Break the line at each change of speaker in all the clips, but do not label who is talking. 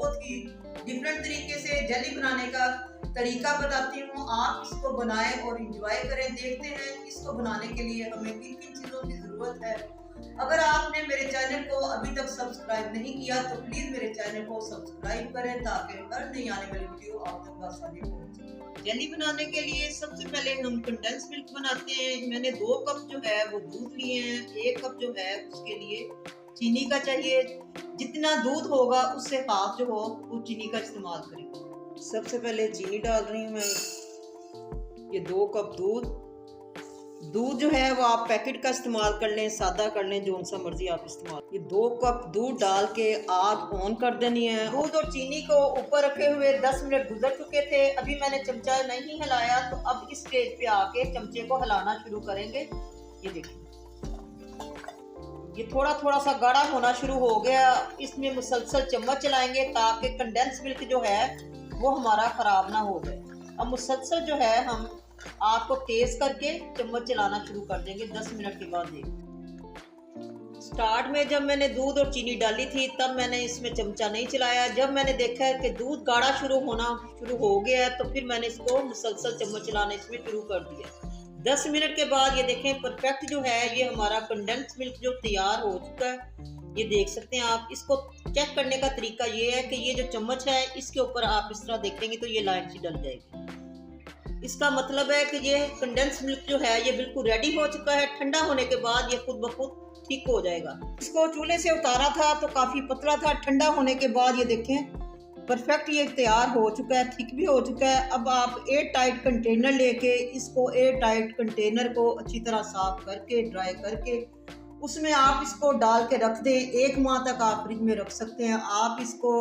बहुत ही डिफरेंट तरीके से जेली बनाने का तरीका बताती हूँ। आप इसको बनाएं और इंजॉय करें। देखते हैं इसको बनाने के लिए हमें किन किन चीज़ों की ज़रूरत है। अगर आपने मेरे चैनल को अभी तक सब्सक्राइब नहीं किया तो प्लीज़ मेरे चैनल को सब्सक्राइब करें ताकि हर नई आने वाली वीडियो आप तक आसानी पहुंचे। जेली बनाने के लिए सबसे पहले हम कंडेंस मिल्क बनाते हैं। मैंने 2 कप जो है वो दूध लिए हैं। 1 कप जो है उसके लिए चीनी का चाहिए। जितना दूध होगा उससे हाफ जो हो वो चीनी का इस्तेमाल करें। सबसे पहले चीनी डाल रही हूँ मैं। ये 2 कप दूध जो है वो आप पैकेट का इस्तेमाल कर लें, सादा कर लें, जो सा मर्जी आप इस्तेमाल। ये 2 कप दूध डाल के आग ऑन कर देनी है। दूध और चीनी को ऊपर रखे हुए 10 मिनट गुजर चुके थे। अभी मैंने चमचा नहीं हिलाया तो अब इस स्टेज पे आके चमचे को हिलाना शुरू करेंगे। ये देखिए ये थोड़ा थोड़ा सा गाढ़ा होना शुरू हो गया। इसमें मुसलसल चम्मच चलाएंगे ताकि कंडेंस मिल्क जो है वो हमारा खराब ना हो जाए। अब मुसलसल जो है हम आग को तेज करके चम्मच चलाना शुरू कर देंगे। 10 मिनट के बाद देखिए स्टार्ट में जब मैंने दूध और चीनी डाली थी तब मैंने इसमें चमचा नहीं चलाया। जब मैंने देखा है कि दूध गाढ़ा शुरू हो गया है तो फिर मैंने इसको मुसलसल चम्मच चलाना इसमें शुरू कर दिया। 10 मिनट के बाद ये देखें परफेक्ट जो है ये हमारा कंडेंस मिल्क जो तैयार हो चुका है। ये देख सकते हैं आप। इसको चेक करने का तरीका ये है कि ये जो चम्मच है इसके ऊपर आप इस तरह देखेंगे तो ये लाइन सी डल जाएगी। इसका मतलब है कि ये कंडेंस मिल्क जो है ये बिल्कुल रेडी हो चुका है। ठंडा होने के बाद ये खुद ब खुद ठीक हो जाएगा। इसको चूल्हे से उतारा था तो काफी पतला था। ठंडा होने के बाद ये देखें परफेक्ट ये तैयार हो चुका है, थिक भी हो चुका है। अब आप एयर टाइट कंटेनर लेके इसको एयर टाइट कंटेनर को अच्छी तरह साफ करके ड्राई करके उसमें आप इसको डाल के रख दें। 1 माह तक आप फ्रिज में रख सकते हैं। आप इसको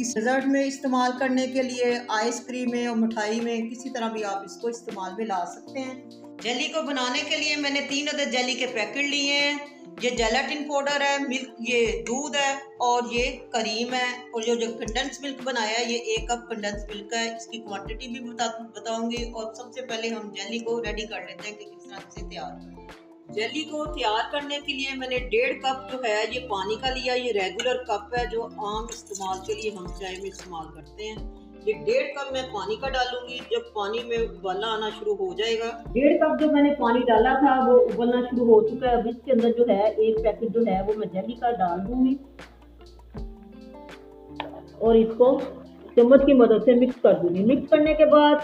इस डेजर्ट में इस्तेमाल करने के लिए, आइसक्रीम में और मिठाई में किसी तरह भी आप इसको इस्तेमाल में ला सकते हैं। जेली को बनाने के लिए मैंने 3 अदद जेली के पैकेट लिए हैं। ये जेलाटिन पाउडर है, मिल्क, ये दूध है और ये क्रीम है। और जो कंडेंस मिल्क बनाया है ये 1 कप कंडेंस मिल्क है। इसकी क्वांटिटी भी बताऊंगी। और सबसे पहले हम जेली को रेडी कर लेते हैं कि किस तरह से तैयार करें। जेली को तैयार करने के लिए मैंने 1.5 कप जो है ये पानी का लिया। ये रेगुलर कप है जो आम इस्तेमाल के लिए हम चाय में इस्तेमाल करते हैं। ये 1.5 कप मैं पानी का डालूंगी। जब पानी में उबाला आना शुरू हो जाएगा, 1.5 कप जो मैंने पानी डाला था वो उबलना शुरू हो चुका है। अब इसके अंदर जो है 1 पैकेट जो है वो मैं जेली का डाल दूंगी और इसको चम्मच की मदद से मिक्स कर दूंगी। मिक्स करने के बाद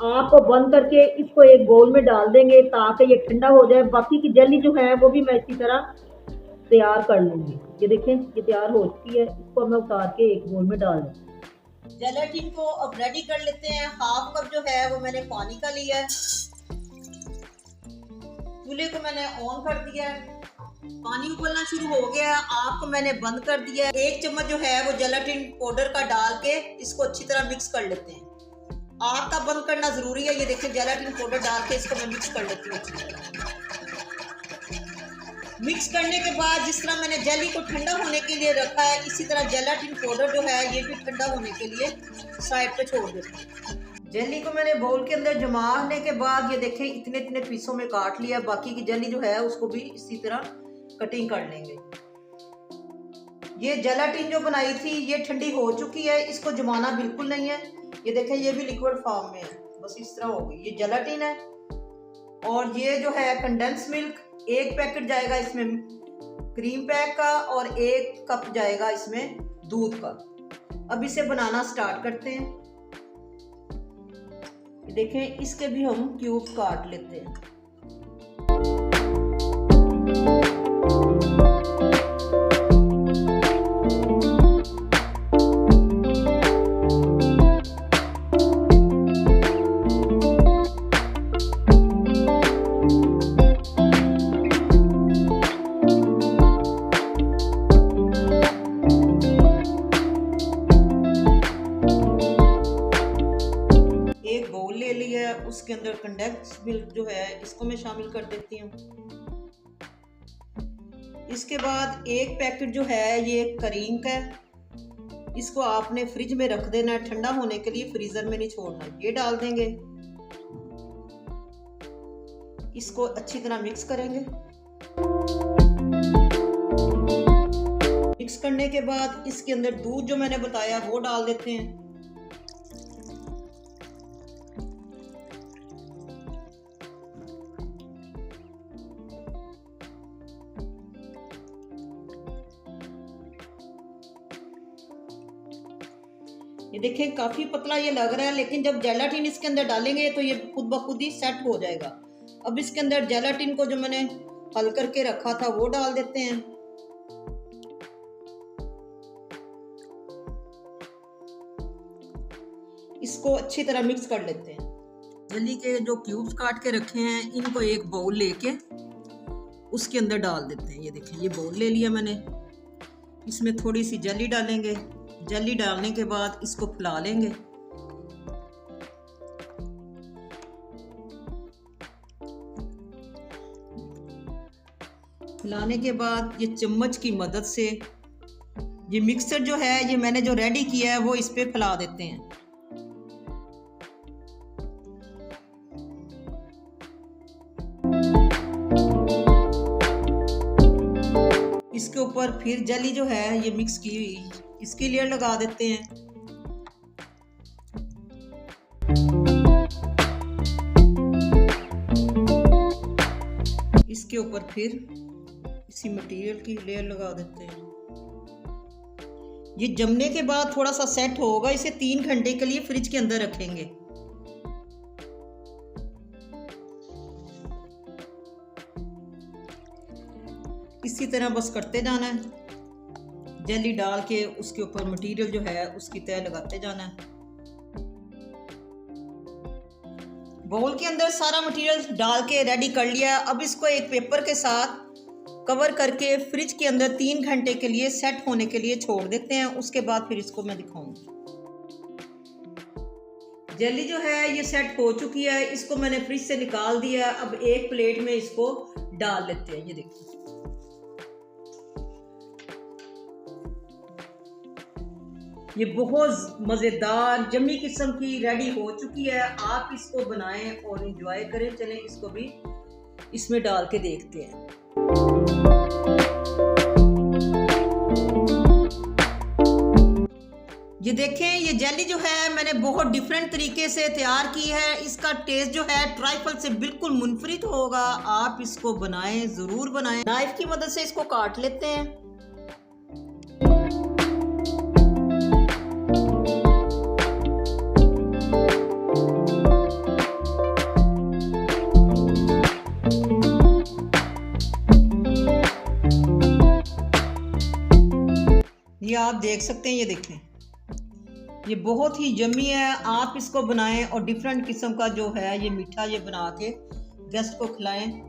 आपको बंद करके इसको एक बोल में डाल देंगे ताकि ये ठंडा हो जाए। बाकी की जेली जो है वो भी मैं इसी तरह तैयार कर लूंगी। ये देखें ये तैयार हो चुकी है। इसको मैं उतार के एक बोल में डाल दूँ। जेलेटिन को अब रेडी कर लेते हैं। 1/2 कप जो है वो मैंने पानी का लिया है। चूल्हे को मैंने ऑन कर दिया है। पानी उबलना शुरू हो गया। आग को मैंने बंद कर दिया। 1 चम्मच जो है वो जेलेटिन पाउडर का डाल के इसको अच्छी तरह मिक्स कर लेते हैं। आग का बंद करना जरूरी है। ये देखिए जेलेटिन पाउडर डाल के इसको मैं मिक्स कर लेती हूँ। मिक्स करने के बाद जिस तरह मैंने जेली को ठंडा होने के लिए रखा है इसी तरह जेलेटिन पाउडर जो है ये भी ठंडा होने के लिए साइड पे छोड़ देते हैं। जेली को मैंने बाउल के अंदर जमाने के बाद ये देखें इतने इतने पीसों में काट लिया। बाकी की जेली जो है उसको भी इसी तरह कटिंग कर लेंगे। ये जेलेटिन जो बनाई थी ये ठंडी हो चुकी है। इसको जमाना बिल्कुल नहीं है। ये देखें ये भी लिक्विड फॉर्म में है, बस इस तरह हो गई। ये जेलेटिन है और ये जो है कंडेंस मिल्क। 1 पैकेट जाएगा इसमें क्रीम पैक का और 1 कप जाएगा इसमें दूध का। अब इसे बनाना स्टार्ट करते हैं। देखें इसके भी हम क्यूब काट लेते हैं। उसके अंदर कंडेंस मिल्क जो है इसको मैं शामिल कर देती हूँ। इसके बाद 1 पैकेट जो है ये क्रीम का है। इसको आपने फ्रिज में रख देना है ठंडा होने के लिए, फ्रीजर में नहीं छोड़ना। ये डाल देंगे। इसको अच्छी तरह मिक्स करेंगे। मिक्स करने के बाद इसके अंदर दूध जो मैंने बताया वो डाल देते हैं। ये देखें काफी पतला ये लग रहा है, लेकिन जब जेलाटिन इसके अंदर डालेंगे तो ये खुद ब खुद ही सेट हो जाएगा। अब इसके अंदर जेलाटिन को जो मैंने हल करके रखा था वो डाल देते हैं। इसको अच्छी तरह मिक्स कर लेते हैं। जेली के जो क्यूब्स काट के रखे हैं इनको एक बाउल लेके उसके अंदर डाल देते हैं। ये देखें ये बाउल ले लिया मैंने, इसमें थोड़ी सी जेली डालेंगे। जेली डालने के बाद इसको फैला लेंगे। फैलाने के बाद ये चम्मच की मदद से ये मिक्सचर जो है ये मैंने जो रेडी किया है वो इस पे फैला देते हैं। इसके ऊपर फिर जेली जो है ये मिक्स की हुई इसकी लेयर लगा देते हैं। इसके ऊपर फिर इसी मटेरियल की लेयर लगा देते हैं। ये जमने के बाद थोड़ा सा सेट होगा, इसे 3 घंटे के लिए फ्रिज के अंदर रखेंगे। इसी तरह बस करते जाना है, जेली डाल के उसके ऊपर मटेरियल जो है उसकी तह लगाते जाना है। बाउल के अंदर सारा मटेरियल डाल के रेडी कर लिया। अब इसको एक पेपर के साथ कवर करके फ्रिज के अंदर 3 घंटे के लिए सेट होने के लिए छोड़ देते हैं। उसके बाद फिर इसको मैं दिखाऊंगी। जेली जो है ये सेट हो चुकी है, इसको मैंने फ्रिज से निकाल दिया। अब एक प्लेट में इसको डाल लेते हैं। ये देखिए ये बहुत मज़ेदार यम्मी किस्म की रेडी हो चुकी है। आप इसको बनाएं और एंजॉय करें। चलें इसको भी इसमें डाल के देखते हैं। ये देखें ये जेली जो है मैंने बहुत डिफरेंट तरीके से तैयार की है। इसका टेस्ट जो है ट्राइफल से बिल्कुल मुनफरिद होगा। आप इसको बनाएं, ज़रूर बनाएं। नाइफ की मदद से इसको काट लेते हैं। ये आप देख सकते हैं, ये देखें ये बहुत ही यम्मी है। आप इसको बनाएं और डिफरेंट किस्म का जो है ये मीठा ये बना के गेस्ट को खिलाएं।